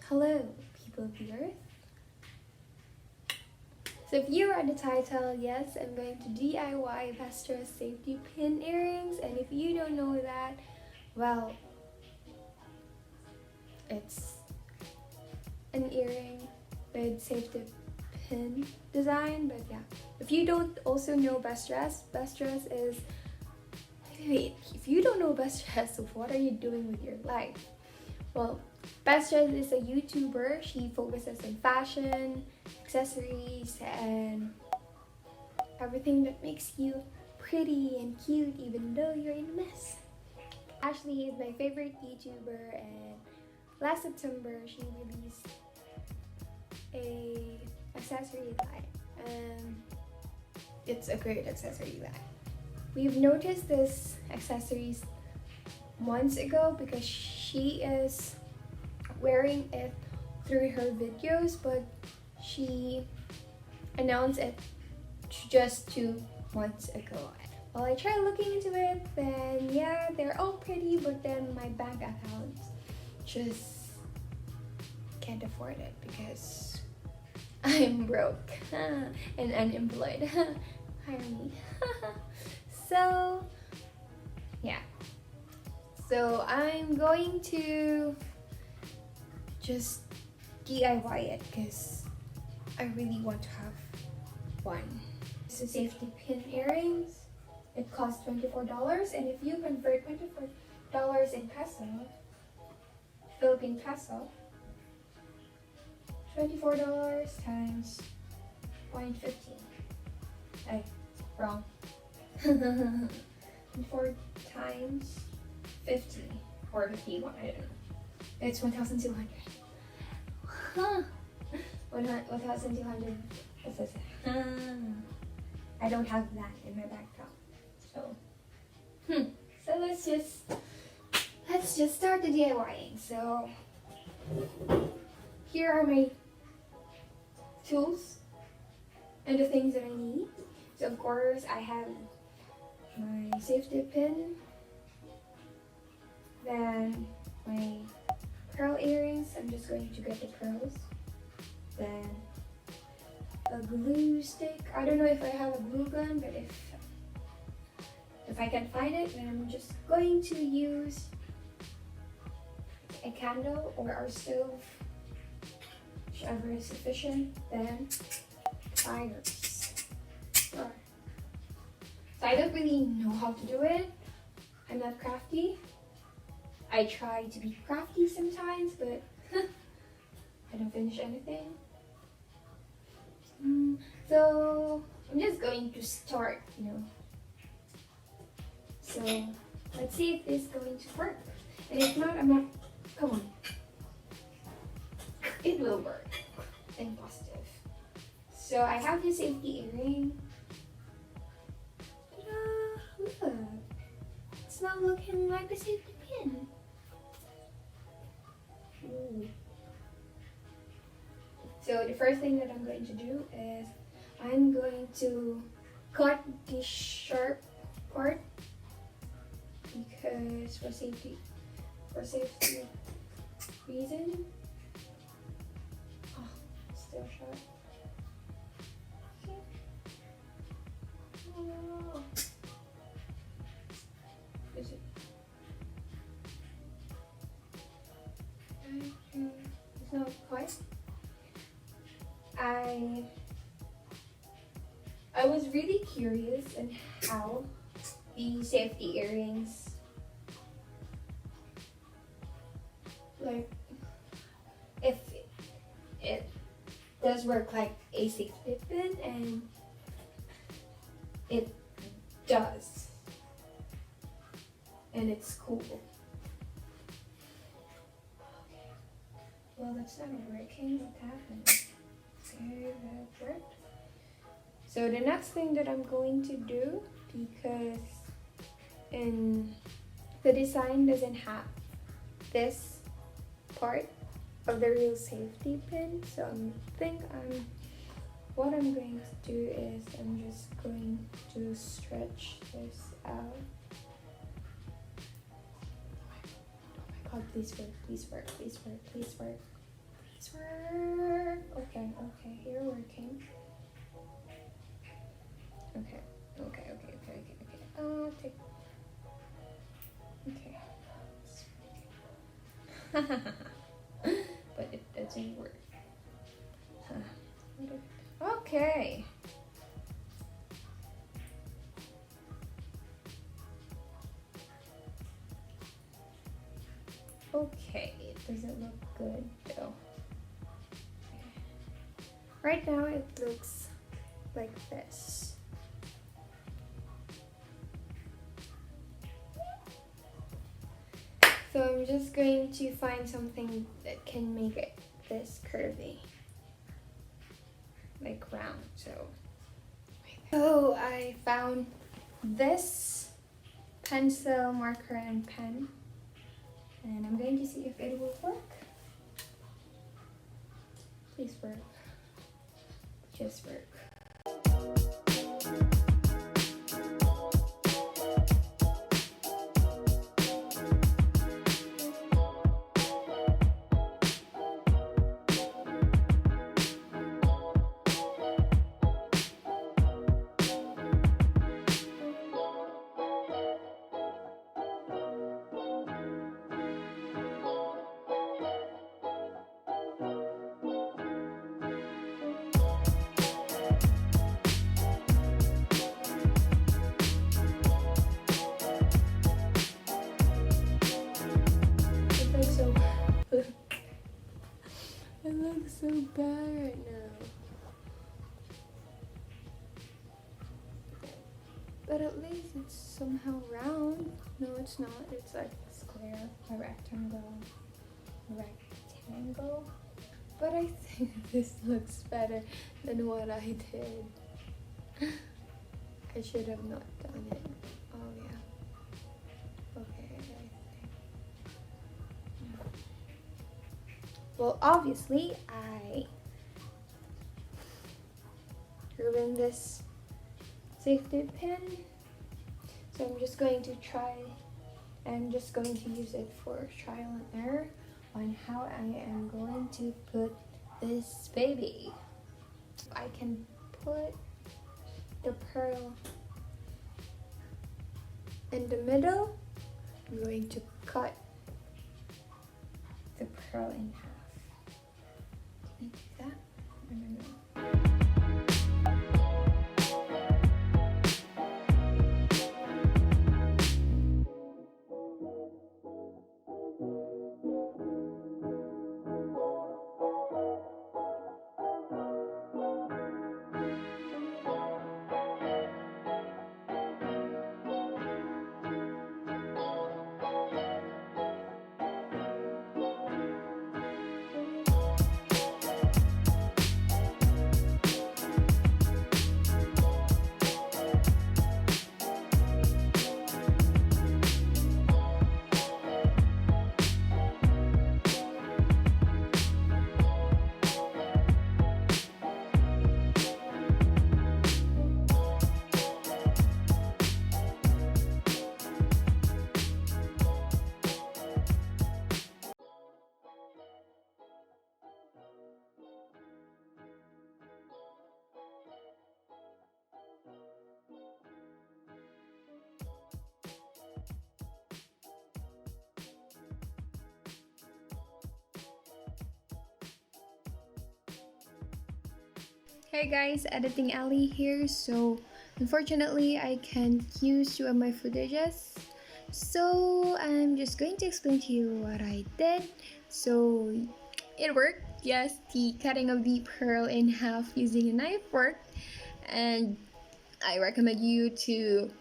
Hello, people of the earth. So if you read the title, yes, I'm going to DIY bestdressed safety pin earrings, and if you don't know that, well, it's an earring with safety pin design. But yeah, if you don't also know bestdressed is, wait, if you don't know bestdressed, what are you doing with your life? Well, bestdressed is a YouTuber. She focuses on fashion, accessories, and everything that makes you pretty and cute even though you're in a mess. Ashley is my favorite YouTuber, and last September she released a accessory line, and it's a great accessory line. We've noticed this accessories months ago because she is wearing it through her videos, but she announced it just 2 months ago. Well, I tried looking into it, then yeah, they're all pretty, but then my bank account just can't afford it because I'm broke and unemployed. Hire me. So yeah, so I'm going to just DIY it because I really want to have one. This is safety pin earrings. It costs $24, and if you convert $24 in peso, Philippine peso, $24 times 0.15. Ay, wrong. 4 times 50 or 51, I don't know. It's 1,200. Huh. 1,200. I don't have that in my bank account. So let's just start the DIYing. So here are my tools and the things that I need. So of course I have my safety pin, then my pearl earrings. I'm just going to get the pearls, then a glue stick. I don't know if I have a glue gun, but if I can find it, then I'm just going to use a candle or our stove, whichever is sufficient. Then pliers. Sure. So I don't really know how to do it. I'm not crafty. I try to be crafty sometimes, but I don't finish anything. So I'm just going to start, So let's see if this is going to work. And if not, I'm not. Come on. It will work. I'm positive. So I have this safety earring. Ta-da! Look. It's not looking like a safety pin. Ooh. So the first thing that I'm going to do is I'm going to cut the sharp part because for safety reason. Oh, still sharp. Oh. Is it? It's not quite. I was really curious in how the safety earrings, like, if it does work like a safety pin, and it does, and it's cool. Okay. Well, that's not working. What happened? Okay, that worked. So the next thing that I'm going to do, because the design doesn't have this part of the real safety pin, so what I'm going to do is I'm just going to stretch this out. Oh my god, please work, please work, please work, please work. Please work. Okay, you're working. Okay. Take. Okay. But it doesn't work. Okay. Okay, it doesn't look good though. Right now it looks like this. So I'm just going to find something that can make it this curvy. Like round, so I found this pencil, marker, and pen. And I'm going to see if it will work. Please work. Just work. It looks so bad right now. But at least it's somehow round. No, it's not. It's like a square, a rectangle. But I think this looks better than what I did. I should have not done it. Oh yeah. Okay, I think. Well, obviously, I ruined this safety pin. So I'm just going to use it for trial and error on how I am going to put this baby. I can put the pearl in the middle. I'm going to cut the pearl in half. Can I do that? I don't know. Hey guys, Editing Ali here. So unfortunately I can't use two of my footages, so I'm just going to explain to you what I did. So it worked. Yes, the cutting of the pearl in half using a knife worked, and I recommend you to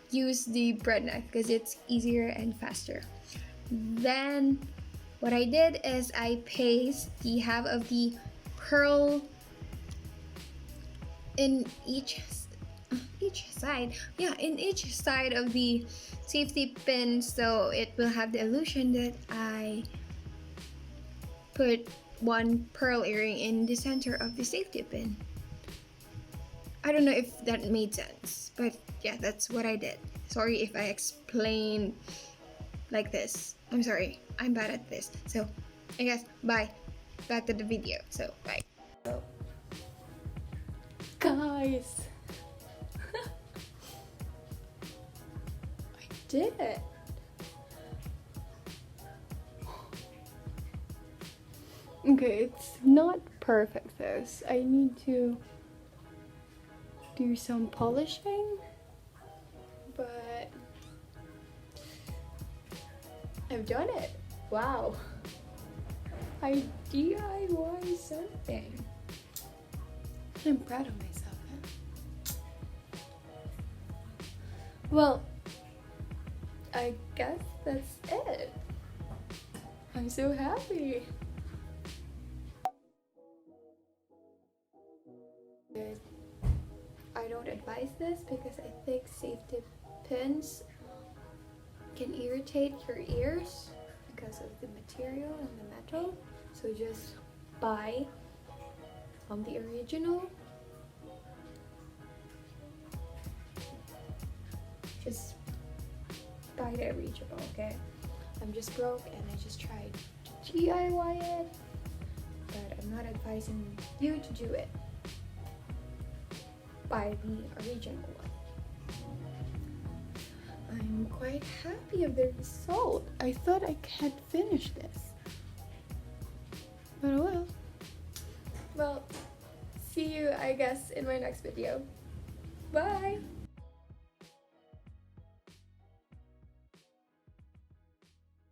use the bread knife because it's easier and faster. Then what I did is I paste the half of the pearl in each side of the safety pin, so it will have the illusion that I put one pearl earring in the center of the safety pin. I don't know if that made sense, but yeah, that's what I did. Sorry if I explained like this. I'm sorry, I'm bad at this. So I guess bye. back to the video. So bye. Guys, I did it. Okay, it's not perfect this. I need to do some polishing, but I've done it. Wow. I DIY something. I'm proud of myself. Huh? Well, I guess that's it. I'm so happy. I don't advise this because I think safety pins can irritate your ears because of the material and the metal. So just buy the original. Just buy the original, okay? I'm just broke and I just tried to DIY it, but I'm not advising you to do it. Buy the original one. I'm quite happy of the result. I thought I can't finish this. But oh well. Well, see you, I guess, in my next video. Bye!